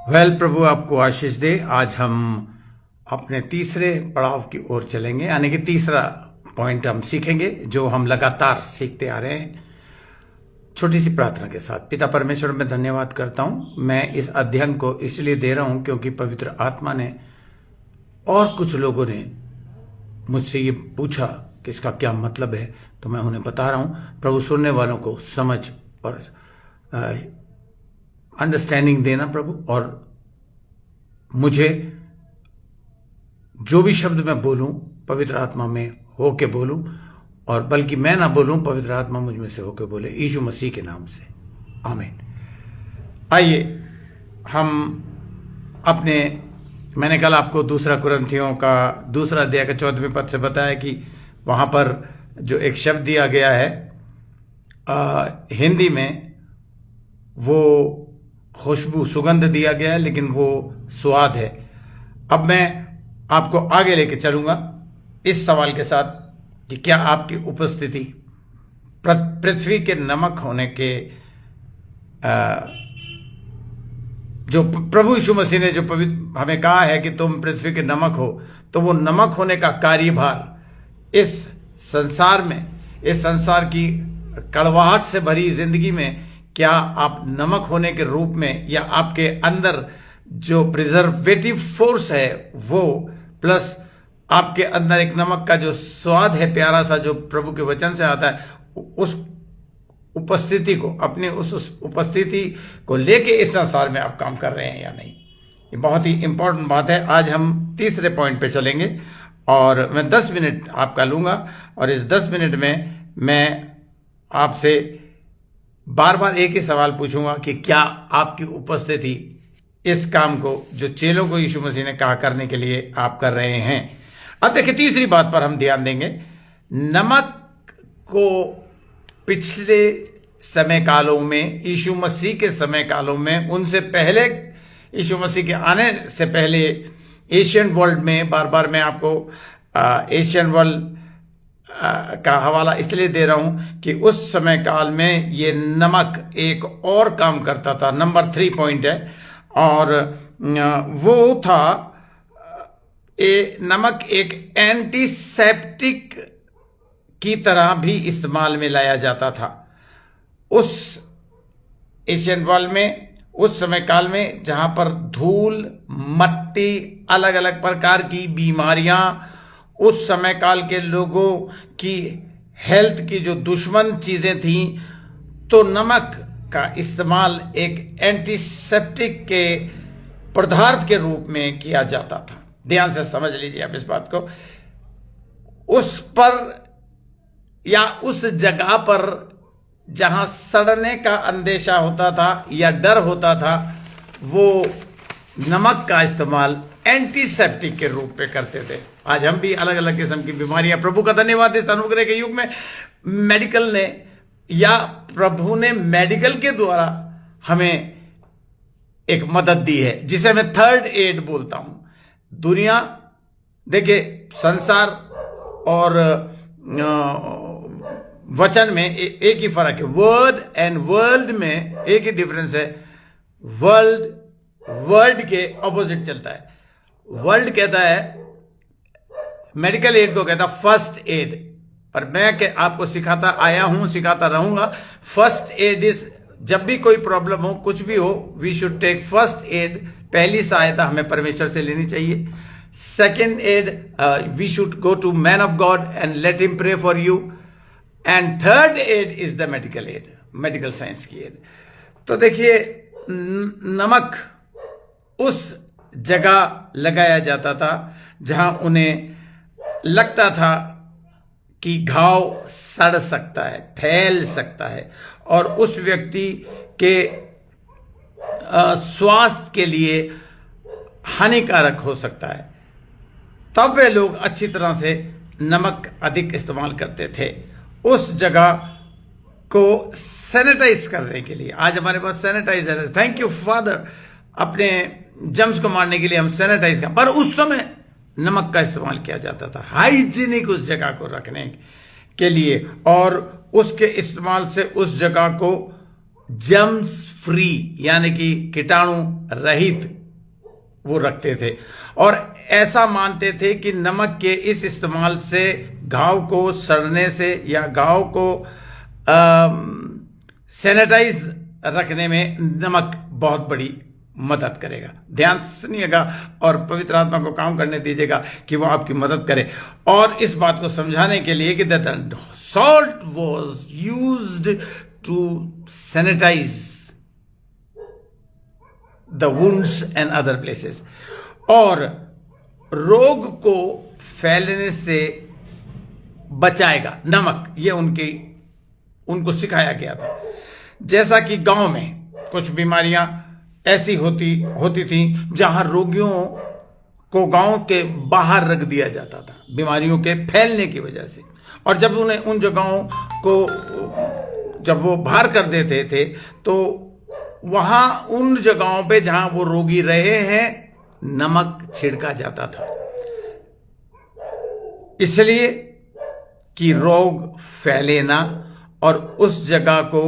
प्रभु आपको आशीष दे। आज हम अपने तीसरे पड़ाव की ओर चलेंगे, यानी कि तीसरा पॉइंट हम सीखेंगे जो हम लगातार सीखते आ रहे हैं। छोटी सी प्रार्थना के साथ। पिता परमेश्वर, मैं धन्यवाद करता हूं। मैं इस अध्ययन को इसलिए दे रहा हूं क्योंकि पवित्र आत्मा ने और कुछ लोगों ने मुझसे ये पूछा कि इसका क्या मतलब है, तो मैं उन्हें बता रहा हूं। प्रभु, सुनने वालों को समझ और अंडरस्टैंडिंग देना प्रभु, और मुझे जो भी शब्द मैं बोलूं पवित्र आत्मा में होके बोलूं, और बल्कि मैं ना बोलूं, पवित्र आत्मा मुझ में से होके बोले, यीशु मसीह के नाम से, आमीन। आइए हम अपने, मैंने कल आपको दूसरा कुरिन्थियों का दूसरा अध्याय का 14वें पद से बताया कि वहां पर जो एक शब्द दिया गया है हिंदी में, वो खुशबू, सुगंध दिया गया है, लेकिन वो स्वाद है। अब मैं आपको आगे लेके चलूंगा इस सवाल के साथ कि क्या आपकी उपस्थिति पृथ्वी के नमक होने के, जो प्रभु यीशु मसीह ने जो हमें कहा है कि तुम पृथ्वी के नमक हो, तो वो नमक होने का कार्यभार इस संसार में, इस संसार की कड़वाहट से भरी जिंदगी में, क्या आप नमक होने के रूप में, या आपके अंदर जो प्रिजर्वेटिव फोर्स है वो, प्लस आपके अंदर एक नमक का जो स्वाद है प्यारा सा, जो प्रभु के वचन से आता है, उस उपस्थिति को, अपनी उस उपस्थिति को लेके इस संसार में आप काम कर रहे हैं या नहीं। ये बहुत ही इंपॉर्टेंट बात है। आज हम तीसरे पॉइंट पे चलेंगे और मैं 10 मिनट आपका लूंगा, और इस 10 मिनट में मैं आपसे बार बार एक ही सवाल पूछूंगा कि क्या आपकी उपस्थिति इस काम को, जो चेलों को यीशु मसीह ने कहा करने के लिए, आप कर रहे हैं। अब देखिए, तीसरी बात पर हम ध्यान देंगे। नमक को पिछले समय कालों में, यीशु मसीह के समय कालों में, उनसे पहले, यीशु मसीह के आने से पहले एशियन वर्ल्ड में, बार बार मैं आपको एशियन वर्ल्ड का हवाला इसलिए दे रहा हूं कि उस समय काल में ये नमक एक और काम करता था। नंबर 3 पॉइंट है, और वो था, नमक एक एंटीसेप्टिक की तरह भी इस्तेमाल में लाया जाता था उस एशियन वर्ल्ड में, उस समय काल में, जहां पर धूल, मट्टी, अलग अलग प्रकार की बीमारियां, उस समय काल के लोगों की हेल्थ की जो दुश्मन चीजें थीं, तो नमक का इस्तेमाल एक एंटीसेप्टिक के पदार्थ के रूप में किया जाता था। ध्यान से समझ लीजिए आप इस बात को। उस पर, या उस जगह पर जहां सड़ने का अंदेशा होता था या डर होता था, वो नमक का इस्तेमाल एंटीसेप्टिक के रूप में करते थे। आज हम भी अलग अलग किस्म की बीमारियां, प्रभु का धन्यवाद, इस अनुग्रह के युग में मेडिकल ने, या प्रभु ने मेडिकल के द्वारा हमें एक मदद दी है, जिसे मैं थर्ड एड बोलता हूं। दुनिया, देखिए, संसार और वचन में एक ही फर्क है। वर्ड एंड वर्ल्ड में एक ही डिफरेंस है। वर्ल्ड के ऑपोजिट चलता है। वर्ल्ड कहता है, मेडिकल एड को कहता फर्स्ट एड, पर मैं आपको सिखाता आया हूं, सिखाता रहूंगा। फर्स्ट एड इज, जब भी कोई प्रॉब्लम हो, कुछ भी हो, we should take first aid. पहली सहायता हमें परमेश्वर से लेनी चाहिए। Second aid, we should go to man of God and let him pray for you. And third aid is the medical aid, medical science की एड। तो देखिए, नमक उस जगह लगाया जाता था जहां उन्हें लगता था कि घाव सड़ सकता है, फैल सकता है, और उस व्यक्ति के स्वास्थ्य के लिए हानिकारक हो सकता है। तब वे लोग अच्छी तरह से नमक अधिक इस्तेमाल करते थे उस जगह को सैनिटाइज करने के लिए। आज हमारे पास सैनिटाइजर है, थैंक यू फादर, अपने जम्स को मारने के लिए हम सैनिटाइज कर, पर उस समय नमक का इस्तेमाल किया जाता था हाइजीनिक उस जगह को रखने के लिए, और उसके इस्तेमाल से उस जगह को जर्म्स फ्री यानी कि कीटाणु रहित वो रखते थे, और ऐसा मानते थे कि नमक के इस इस्तेमाल से घाव को सड़ने से या घाव को सैनिटाइज रखने में नमक बहुत बड़ी मदद करेगा। ध्यान से सुनिएगा और पवित्र आत्मा को काम करने दीजिएगा कि वो आपकी मदद करे। और इस बात को समझाने के लिए कि salt was used to sanitize the wounds and other places, और रोग को फैलने से बचाएगा नमक। ये उनको सिखाया गया था। जैसा कि गांव में कुछ बीमारियां ऐसी होती थी जहां रोगियों को गांव के बाहर रख दिया जाता था बीमारियों के फैलने की वजह से, और जब उन्हें उन जगहों को जब वो बाहर कर देते थे तो वहां उन जगहों पे जहां वो रोगी रहे हैं नमक छिड़का जाता था, इसलिए कि रोग फैले ना। और उस जगह को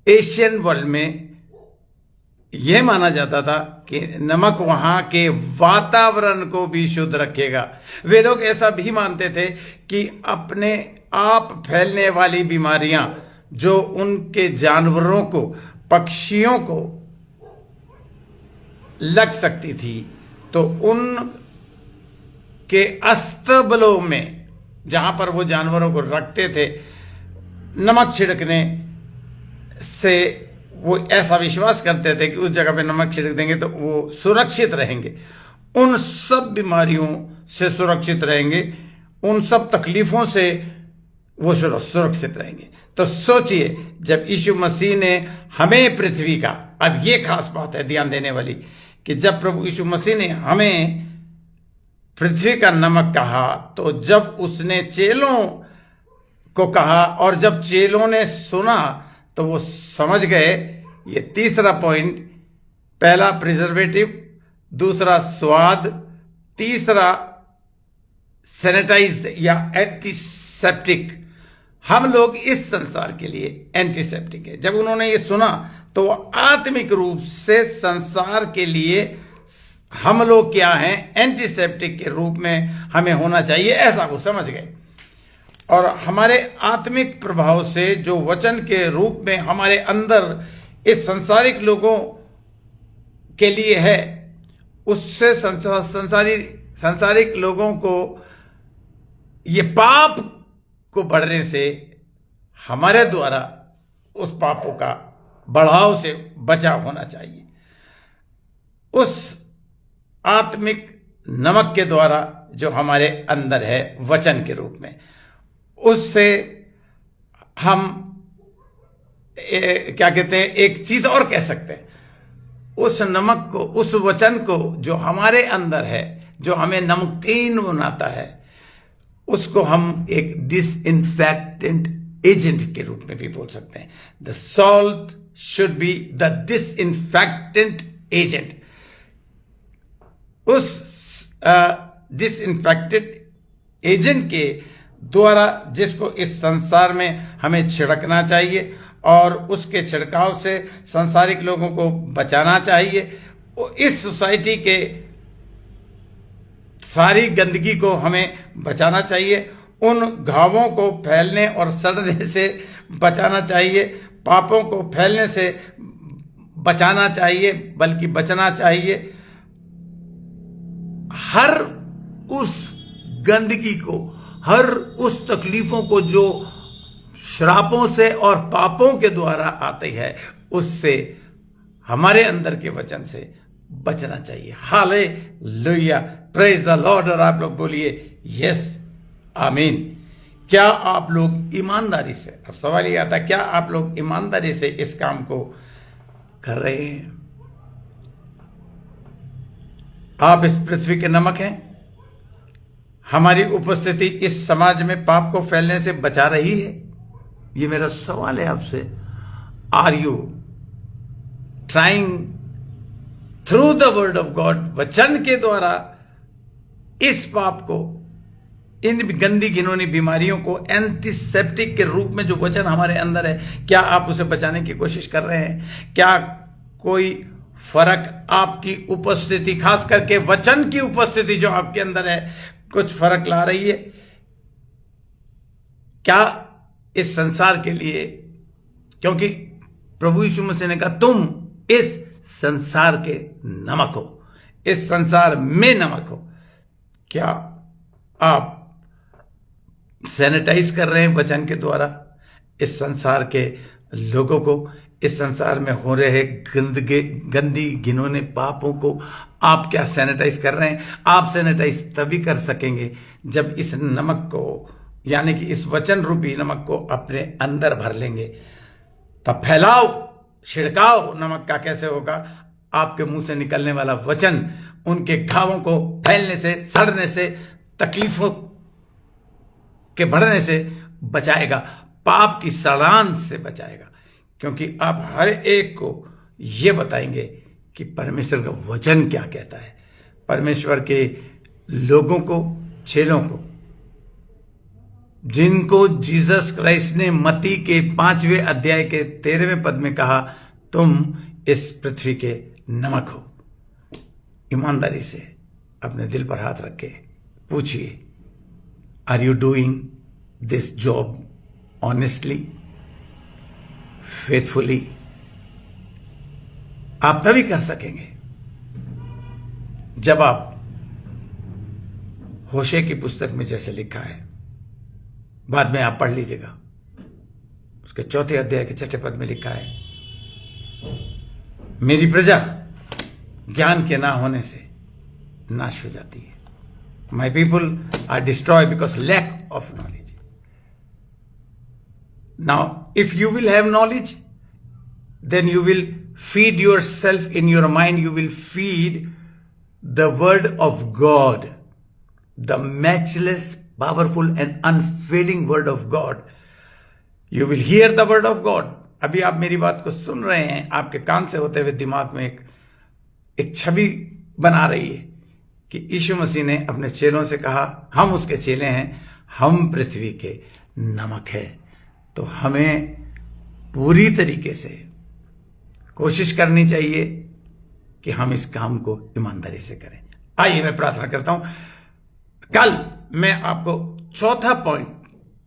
एशियन वर्ल्ड में यह माना जाता था कि नमक वहां के वातावरण को भी शुद्ध रखेगा। वे लोग ऐसा भी मानते थे कि अपने आप फैलने वाली बीमारियां जो उनके जानवरों को, पक्षियों को लग सकती थी, तो उन के अस्तबलों में जहां पर वो जानवरों को रखते थे, नमक छिड़कने से वो ऐसा विश्वास करते थे कि उस जगह पे नमक छिड़क देंगे तो वो सुरक्षित रहेंगे, उन सब बीमारियों से सुरक्षित रहेंगे, उन सब तकलीफों से वो सुरक्षित रहेंगे। तो सोचिए, जब यीशु मसीह ने हमें पृथ्वी का, अब ये खास बात है ध्यान देने वाली, कि जब प्रभु यीशु मसीह ने हमें पृथ्वी का नमक कहा, तो जब उसने चेलों को कहा और जब चेलों ने सुना तो वो समझ गए। ये तीसरा पॉइंट, पहला प्रिजर्वेटिव, दूसरा स्वाद, तीसरा सैनिटाइज्ड या एंटीसेप्टिक। हम लोग इस संसार के लिए एंटीसेप्टिक है। जब उन्होंने ये सुना तो वो आत्मिक रूप से संसार के लिए हम लोग क्या हैं, एंटीसेप्टिक के रूप में हमें होना चाहिए, ऐसा वो समझ गए। और हमारे आत्मिक प्रभाव से जो वचन के रूप में हमारे अंदर इस संसारिक लोगों के लिए है, उससे संसारिक लोगों को ये पाप को बढ़ने से हमारे द्वारा उस पापों का बढ़ाव से बचाव होना चाहिए। उस आत्मिक नमक के द्वारा जो हमारे अंदर है वचन के रूप में, उससे हम क्या कहते हैं, एक चीज और कह सकते हैं, उस नमक को, उस वचन को जो हमारे अंदर है, जो हमें नमकीन बनाता है, उसको हम एक डिसइंफेक्टेंट एजेंट के रूप में भी बोल सकते हैं। The salt should be the disinfectant agent. उस डिसइंफेक्टेड एजेंट के द्वारा जिसको इस संसार में हमें छिड़कना चाहिए और उसके छिड़काव से संसारिक लोगों को बचाना चाहिए। इस सोसाइटी के सारी गंदगी को हमें बचाना चाहिए, उन घावों को फैलने और सड़ने से बचाना चाहिए, पापों को फैलने से बचाना चाहिए, बल्कि बचना चाहिए। हर उस गंदगी को, हर उस तकलीफों को जो श्रापों से और पापों के द्वारा आती है, उससे हमारे अंदर के वचन से बचना चाहिए। Hallelujah, praise the Lord. और आप लोग बोलिए यस, आमीन। क्या आप लोग ईमानदारी से, अब सवाल ये आता है, क्या आप लोग ईमानदारी से इस काम को कर रहे हैं? आप इस पृथ्वी के नमक हैं। हमारी उपस्थिति इस समाज में पाप को फैलने से बचा रही है? ये मेरा सवाल है आपसे। Are you trying through the word of God, वचन के द्वारा इस पाप को इन गंदी घिनौनी बीमारियों को एंटीसेप्टिक के रूप में जो वचन हमारे अंदर है, क्या आप उसे बचाने की कोशिश कर रहे हैं? क्या कोई फर्क आपकी उपस्थिति, खास करके वचन की उपस्थिति जो आपके अंदर है, कुछ फर्क ला रही है? क्या इस संसार के लिए, क्योंकि प्रभु यीशु मसीह ने कहा तुम इस संसार के नमक हो, इस संसार में नमक हो, क्या आप सैनिटाइज कर रहे हैं वचन के द्वारा इस संसार के लोगों को? इस संसार में हो रहे गंदी घिनौने पापों को आप क्या सैनिटाइज कर रहे हैं? आप सैनिटाइज तभी कर सकेंगे जब इस नमक को, यानी कि इस वचन रूपी नमक को अपने अंदर भर लेंगे। तब फैलाव, छिड़काव नमक का कैसे होगा? आपके मुंह से निकलने वाला वचन उनके घावों को फैलने से, सड़ने से, तकलीफों के बढ़ने से बचाएगा, पाप की सड़ान से बचाएगा, क्योंकि आप हर एक को यह बताएंगे कि परमेश्वर का वचन क्या कहता है। परमेश्वर के लोगों को, चेलों को, जिनको जीसस क्राइस्ट ने मत्ती के 5वें अध्याय के 13वें पद में कहा तुम इस पृथ्वी के नमक हो, ईमानदारी से अपने दिल पर हाथ रख के पूछिए, are you doing this job honestly, faithfully? आप तभी कर सकेंगे जब आप होशे की पुस्तक में जैसे लिखा है, बाद में आप पढ़ लीजिएगा, उसके 4थे अध्याय के 6ठे पद में लिखा है, मेरी प्रजा ज्ञान के ना होने से नाश हो जाती है। My people are destroy because lack of knowledge. Now if you will have knowledge, then you will feed yourself in your mind, you will feed the word of God, the matchless, powerful and unfailing word of God. You will hear the word of God. अभी आप मेरी बात को सुन रहे हैं, आपके कान से होते हुए दिमाग में एक छवि बना रही है कि यीशु मसीह ने अपने चेलों से कहा, हम उसके चेले हैं, हम पृथ्वी के नमक हैं। तो हमें पूरी तरीके से कोशिश करनी चाहिए कि हम इस काम को ईमानदारी से करें। आइए मैं प्रार्थना करता हूं। कल मैं आपको चौथा पॉइंट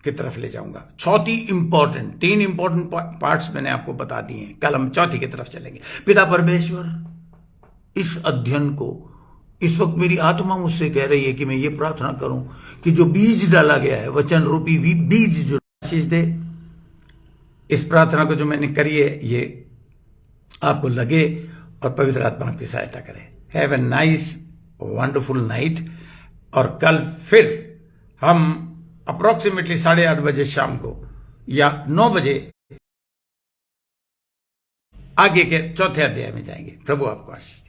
की तरफ ले जाऊंगा। 3 इंपॉर्टेंट पार्ट्स मैंने आपको बता दिए हैं, कल हम चौथी की तरफ चलेंगे। पिता परमेश्वर, इस अध्ययन को इस वक्त मेरी आत्मा मुझसे कह रही है कि मैं ये प्रार्थना करूं कि जो बीज डाला गया है, वचन रूपी बीज जो चीज दे, इस प्रार्थना को जो मैंने करी है ये आपको लगे और पवित्र आत्मा आपकी सहायता करे। Have a nice wonderful night. और कल फिर हम अप्रोक्सीमेटली 8:30 बजे शाम को या 9 बजे आगे के चौथे अध्याय में जाएंगे। प्रभु आपको आशीष दे।